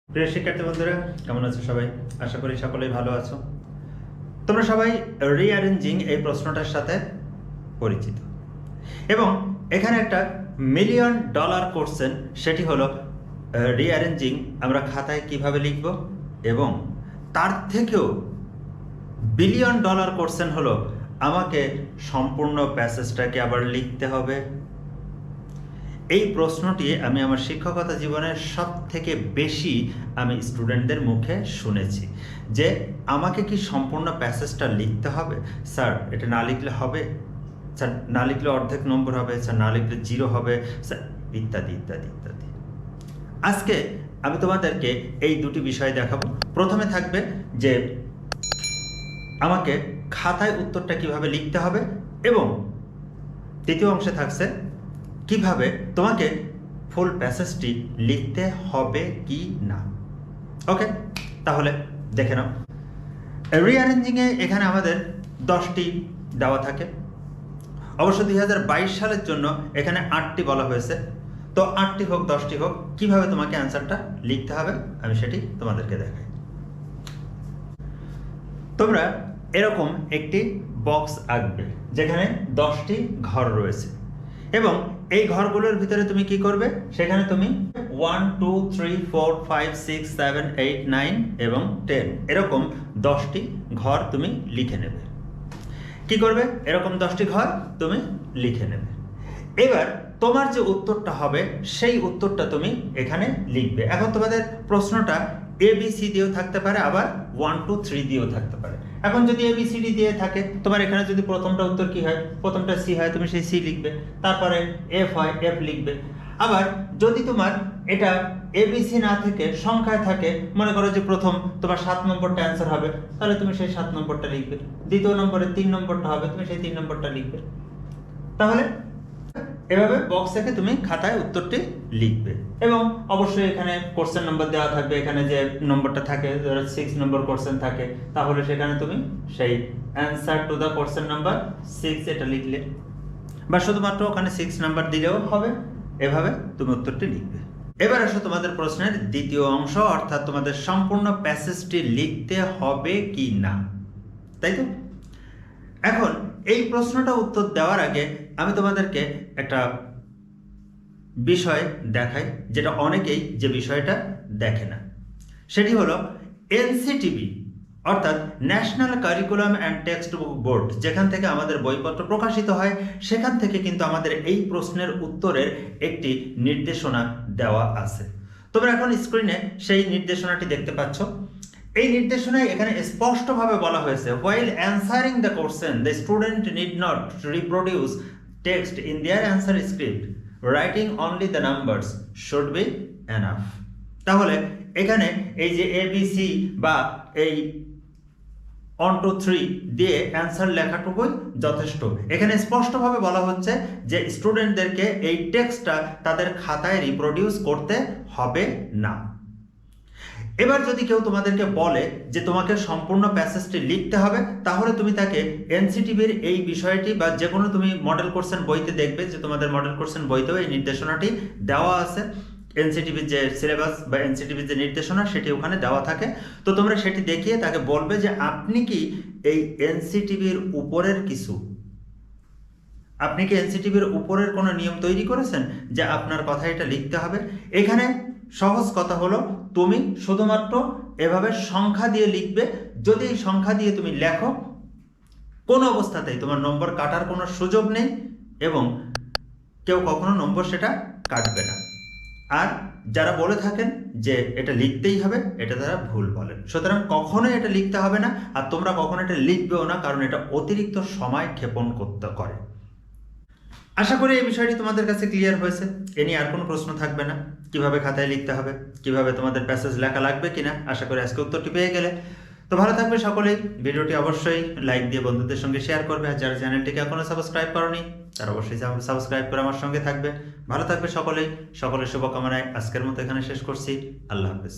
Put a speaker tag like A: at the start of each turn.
A: প্রিয় শিক্ষার্থী বন্ধুরা, কেমন আছো সবাই? আশা করি সকলেই ভালো আছো। তোমরা সবাই রিঅ্যারেঞ্জিং এই প্রশ্নটার সাথে পরিচিত এবং এখানে একটা $1,000,000 কোশ্চেন, সেটি হলো রিঅ্যারেঞ্জিং আমরা খাতায় কিভাবে লিখব, এবং তার থেকেও $1,000,000,000 কোশ্চেন হলো আমাকে সম্পূর্ণ প্যাসেজটাকে আবার লিখতে হবে। এই প্রশ্নটি আমি আমার শিক্ষকতা জীবনের সব থেকে বেশি আমি স্টুডেন্টদের মুখে শুনেছি যে আমাকে কি সম্পূর্ণ প্যাসেজটা লিখতে হবে? স্যার এটা না লিখলে হবে, স্যার না লিখলে অর্ধেক নম্বর হবে, স্যার না লিখলে 0 হবে, স্যার ইত্যাদি ইত্যাদি ইত্যাদি। আজকে আমি তোমাদেরকে এই দুটি বিষয় দেখাবো। প্রথমে থাকবে যে আমাকে খাতায় উত্তরটা কিভাবে লিখতে হবে, এবং দ্বিতীয় অংশে থাকছে কিভাবে তোমাকে ফুল প্যাসেজটি লিখতে হবে কি না। ওকে, তাহলে দেখে নাও। রিঅ্যারেঞ্জিংয়ে এখানে আমাদের 10টি দেওয়া থাকে। অবশ্য 2022 সালের জন্য এখানে 8টি বলা হয়েছে। তো 8টি হোক 10টি হোক, কিভাবে তোমাকে অ্যান্সারটা লিখতে হবে আমি সেটি তোমাদেরকে দেখাই। তোমরা এরকম একটি বক্স আঁকবে যেখানে 10টি ঘর রয়েছে, এবং এই ঘরগুলোর ভিতরে তুমি কি করবে, সেখানে তুমি 1 2 3 4 5 6 7 8 9 এবং 10 এরকম 10টি ঘর তুমি লিখে নেবে। কি করবে, এরকম 10টি ঘর তুমি লিখে নেবে। এবার তোমার যে উত্তরটা হবে সেই উত্তরটা তুমি এখানে লিখবে। এখন তোমাদের প্রশ্নটা ABC দিয়েও থাকতে পারে, আবার 1 2 3 দিয়েও থাকতে পারে। এখন যদি ABCD দিয়ে থাকে, তোমার এখানে যদি প্রথমটা উত্তর কি হয়, প্রথমটা C হয়, তুমি সেই C লিখবে, তারপরে F হয় F লিখবে। আবার যদি তোমার এটা ABC না থেকে সংখ্যায় থাকে, মনে করো যে প্রথম তোমার 7 নম্বরটা অ্যান্সার হবে, তাহলে তুমি সেই 7 নম্বরটা লিখবে। দ্বিতীয় নম্বরে 3 নম্বরটা হবে, তুমি সেই 3 নম্বরটা লিখবে। তাহলে এভাবে বক্স থেকে তুমি খাতায় উত্তরটি লিখবে। এবং অবশ্যই এখানে কোশ্চেন নম্বর দেওয়া থাকবে। এখানে যে নম্বরটা থাকে, ধরো 6 নম্বর কোশ্চেন থাকে, তাহলে সেখানে তুমি সেই answer to the question number 6 এটা লিখলে, বা শুধুমাত্র ওখানে 6 নাম্বার দিলেও হবে। এভাবে তুমি উত্তরটি লিখবে। এবার আসো তোমাদের প্রশ্নের দ্বিতীয় অংশ, অর্থাৎ তোমাদের সম্পূর্ণ প্যাসেজটি লিখতে হবে কি না, তাই তো? এখন এই প্রশ্নটা উত্তর দেওয়ার আগে আমি তোমাদেরকে একটা বিষয় দেখাই, যেটা অনেকেই যে বিষয়টা দেখে না। সেটি হলো NCTB, অর্থাৎ national curriculum and text book board, যেখান থেকে আমাদের বইপত্র প্রকাশিত হয়, সেখান থেকে কিন্তু আমাদের এই প্রশ্নের উত্তরের একটি নির্দেশনা দেওয়া আছে। তোমরা এখন স্ক্রিনে সেই নির্দেশনাটি দেখতে পাচ্ছ। এই নির্দেশনায় এখানে স্পষ্টভাবে বলা হয়েছে, while answering the question the student need not reproduce text in their answer script, writing only the numbers should be enough। তাহলে এখানে এই যে ABC বা এই 1 2 3 দিয়ে অ্যান্সার লেখাটুকুই যথেষ্ট। এখানে স্পষ্টভাবে বলা হচ্ছে যে স্টুডেন্টদেরকে এই টেক্সটটা তাদের খাতায় রিপ্রোডিউস করতে হবে না। এবার যদি কেউ তোমাদেরকে বলে যে তোমাকে সম্পূর্ণ প্যাসেজটি লিখতে হবে, তাহলে তুমি তাকে NCTB'র এই বিষয়টি, বা যে কোনো তুমি মডেল কোশ্চেন বইতে দেখবে যে তোমাদের মডেল কোশ্চেন বইতেও এই নির্দেশনাটি দেওয়া আছে। NCTB'র যে সিলেবাস বা NCTB'র যে নির্দেশনা সেটি ওখানে দেওয়া থাকে। তো তোমরা সেটি দেখিয়ে তাকে বলবে যে আপনি কি এই NCTB'র উপরের কিছু, আপনি কি NCTB'র উপরের কোনো নিয়ম তৈরি করেছেন যে আপনার কথা এটা লিখতে হবে? এখানে সহজ কথা হলো, তুমি শুধুমাত্র এভাবে সংখ্যা দিয়ে লিখবে। যদি এই সংখ্যা দিয়ে তুমি লেখো, কোনো অবস্থাতেই তোমার নম্বর কাটার কোনো সুযোগ নেই, এবং কেউ কখনো নম্বর সেটা কাটবে না। আর যারা বলে থাকেন যে এটা লিখতেই হবে, এটা তারা ভুল বলেন। সুতরাং কখনোই এটা লিখতে হবে না, আর তোমরা কখনো এটা লিখবেও না, কারণ এটা অতিরিক্ত সময় ক্ষেপণ করতে করে। আশা করি এই বিষয়টি তোমাদের কাছে ক্লিয়ার হয়েছে। এ নিয়ে আর কোনো প্রশ্ন থাকবে না। কিভাবে খাতায় লিখতে হবে, কিভাবে তোমাদের প্যাসেজ লেখা লাগবে কিনা, আশা করি আজকে উত্তরটি পেয়ে গেলে। তো ভালো থাকবে সকলেই। ভিডিওটি অবশ্যই লাইক দিয়ে বন্ধুদের সঙ্গে শেয়ার করবে, আর যারা চ্যানেলটিকে এখনো সাবস্ক্রাইব করনি তারা অবশ্যই সাবস্ক্রাইব করে আমার সঙ্গে থাকবে। ভালো থাকবে সকলেই। সকলের শুভকামনায় আজকের মতো এখানে শেষ করছি। আল্লাহ হাফেজ।